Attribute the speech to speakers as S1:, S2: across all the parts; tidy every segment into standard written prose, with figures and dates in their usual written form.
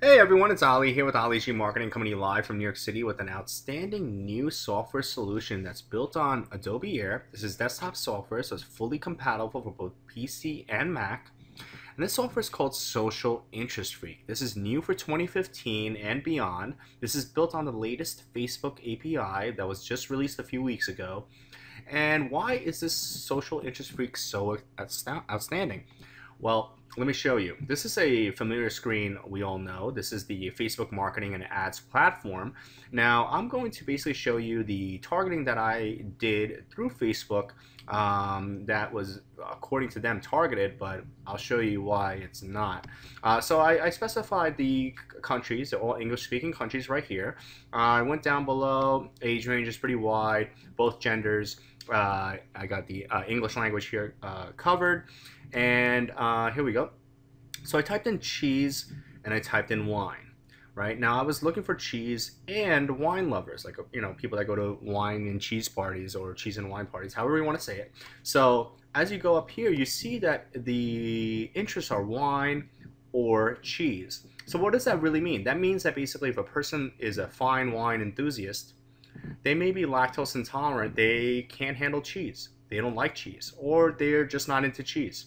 S1: Hey everyone, it's Ali here with Ali G Marketing coming to you live from New York City with an outstanding new software solution that's built on Adobe Air. This is desktop software, so it's fully compatible for both PC and Mac. And this software is called Social Interest Freak. This is new for 2015 and beyond. This is built on the latest Facebook API that was just released a few weeks ago. And why is this Social Interest Freak so outstanding? Well, let me show you. This is a familiar screen we all know. This is the Facebook marketing and ads platform. Now, I'm going to basically show you the targeting that I did through Facebook that was, according to them, targeted, but I'll show you why it's not. So I specified the countries, they're all English-speaking countries right here. I went down below, age range is pretty wide, both genders. I got the English language here covered. And here we go. So I typed in cheese and I typed in wine. Right now I was looking for cheese and wine lovers, like people that go to wine and cheese parties or cheese and wine parties, however you want to say it. So as you go up here, you see that the interests are wine or cheese. So what does that really mean? That means that basically if a person is a fine wine enthusiast, they may be lactose intolerant, they can't handle cheese, they don't like cheese, or they're just not into cheese.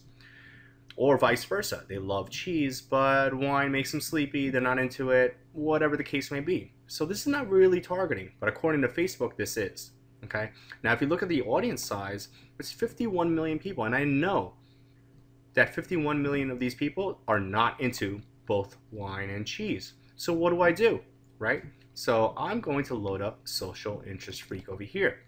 S1: Or vice versa, they love cheese, but wine makes them sleepy, they're not into it, whatever the case may be. So this is not really targeting, but according to Facebook, this is. Okay. Now, if you look at the audience size, it's 51 million people, and I know that 51 million of these people are not into both wine and cheese. So what do? Right? So I'm going to load up Social Interest Freak over here.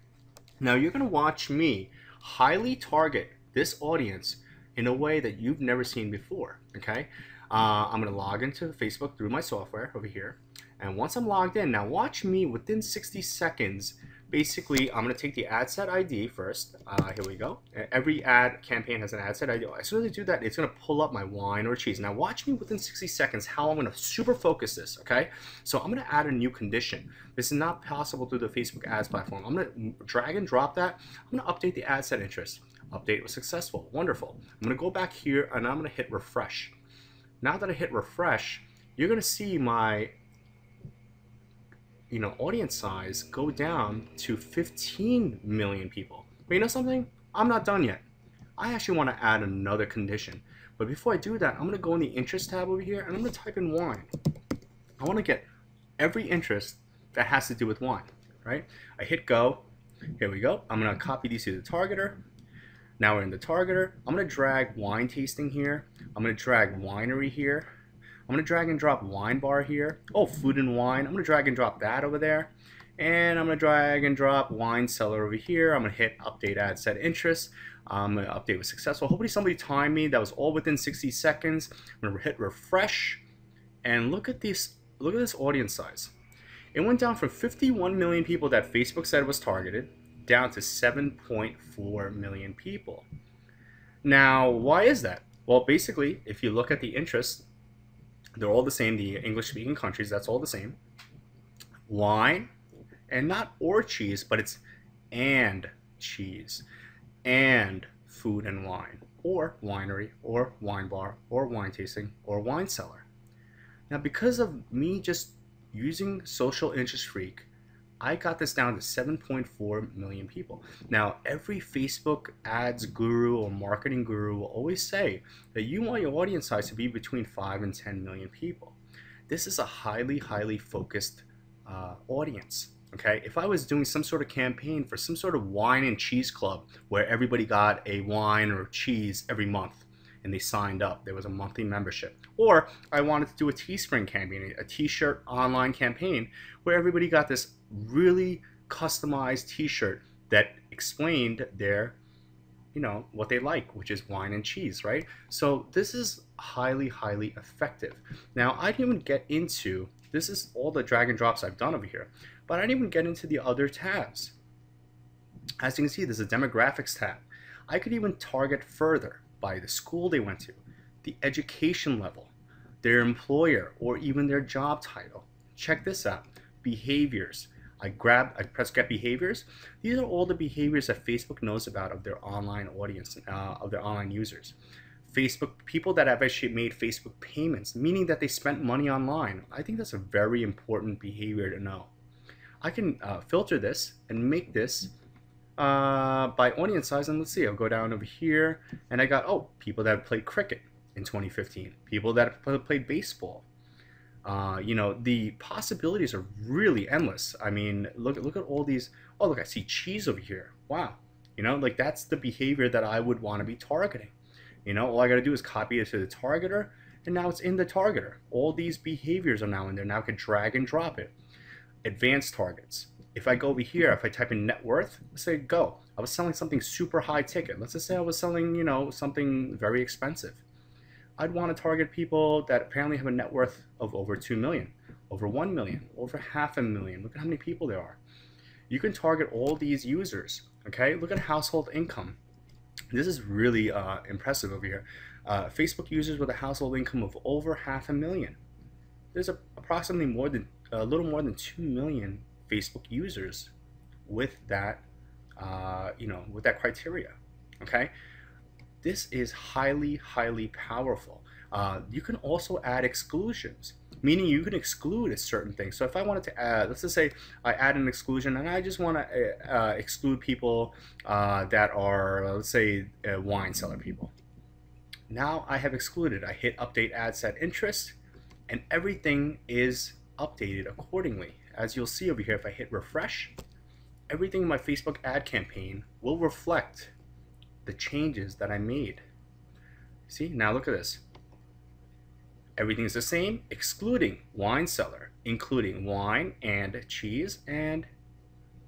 S1: Now you're going to watch me highly target this audience in a way that you've never seen before. Okay, I'm going to log into Facebook through my software over here, and once I'm logged in, now watch me within 60 seconds. Basically, I'm going to take the ADSET ID first. Here we go. Every ad campaign has an ADSET ID. As soon as I do that, it's going to pull up my wine or cheese. Now watch me within 60 seconds how I'm going to super focus this, okay? So I'm going to add a new condition. This is not possible through the Facebook ads platform. I'm going to drag and drop that. I'm going to update the ADSET interest. Update was successful. Wonderful. I'm going to go back here and I'm going to hit refresh. Now that I hit refresh, you're going to see my audience size go down to 15 million people. But you know something? I'm not done yet. I actually want to add another condition. But before I do that, I'm going to go in the interest tab over here and I'm going to type in wine. I want to get every interest that has to do with wine, right? I hit go. Here we go. I'm going to copy these to the targeter. Now we're in the targeter. I'm going to drag wine tasting here. I'm going to drag winery here. I'm going to drag and drop wine bar here. Oh, food and wine. I'm going to drag and drop that over there. And I'm going to drag and drop wine cellar over here. I'm going to hit update ad set interest. Update was successful. Hopefully somebody timed me. That was all within 60 seconds. I'm going to hit refresh. And look at this audience size. It went down from 51 million people that Facebook said was targeted down to 7.4 million people. Now, why is that? Well, basically, if you look at the interests, they're all the same. The English-speaking countries, that's all the same. Wine, and not or cheese, but it's and cheese, and food and wine, or winery, or wine bar, or wine tasting, or wine cellar. Now, because of me just using Social Interest Freak, I got this down to 7.4 million people. Now, every Facebook ads guru or marketing guru will always say that you want your audience size to be between 5 and 10 million people. This is a highly, highly focused audience. Okay, if I was doing some sort of campaign for some sort of wine and cheese club where everybody got a wine or cheese every month and they signed up, there was a monthly membership. Or I wanted to do a Teespring campaign, a t-shirt online campaign where everybody got this really customized t-shirt that explained their, what they like, which is wine and cheese, right? So this is highly, highly effective. Now, I didn't even get into, this is all the drag and drops I've done over here, but I didn't even get into the other tabs. As you can see, there's a demographics tab. I could even target further by the school they went to, the education level, their employer, or even their job title. Check this out, behaviors. I press get behaviors. These are all the behaviors that Facebook knows about of their online audience, of their online users. Facebook, people that have actually made Facebook payments, meaning that they spent money online. I think that's a very important behavior to know. I can filter this and make this by audience size, and let's see, I'll go down over here and I got, oh, people that played cricket in 2015, people that played baseball. You know, the possibilities are really endless. I mean, look at all these. Oh, look, I see cheese over here. Wow. You know, like that's the behavior that I would want to be targeting. You know, all I got to do is copy it to the targeter, and now it's in the targeter. All these behaviors are now in there. Now I can drag and drop it. Advanced targets. If I go over here, if I type in net worth, let's say go. I was selling something super high ticket. Let's just say I was selling, you know, something very expensive. I'd want to target people that apparently have a net worth of over 2 million, over 1 million, over 500,000. Look at how many people there are. You can target all these users, okay? Look at household income. This is really impressive over here. Facebook users with a household income of over 500,000. There's approximately a little more than 2 million Facebook users with that, you know, with that criteria, okay? This is highly, highly powerful. You can also add exclusions, meaning you can exclude a certain thing. So if I wanted to add, let's just say I add an exclusion and I just want to exclude people that are, let's say, wine cellar people. Now I have excluded. I hit update ad set interest, and everything is updated accordingly. As you'll see over here, if I hit refresh, everything in my Facebook ad campaign will reflect the changes that I made. See, now look at this. Everything's the same, excluding wine cellar, including wine and cheese and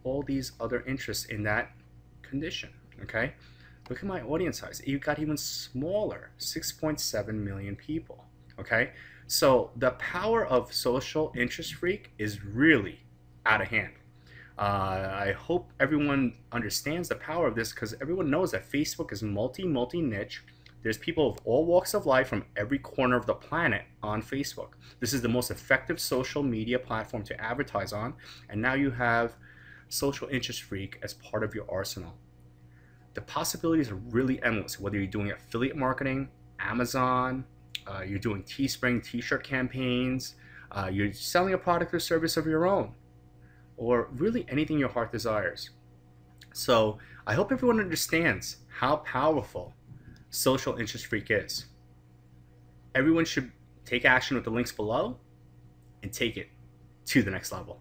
S1: all these other interests in that condition, okay? Look at my audience size. You got even smaller, 6.7 million people, okay? So the power of social interest freak is really out of hand. I hope everyone understands the power of this, because everyone knows that Facebook is multi-niche. There's people of all walks of life from every corner of the planet on Facebook. This is the most effective social media platform to advertise on, and now you have social interest freak as part of your arsenal. The possibilities are really endless, whether you're doing affiliate marketing, Amazon, you're doing Teespring t-shirt campaigns, you're selling a product or service of your own, or really anything your heart desires. So I hope everyone understands how powerful social interest freak is. Everyone should take action with the links below and take it to the next level.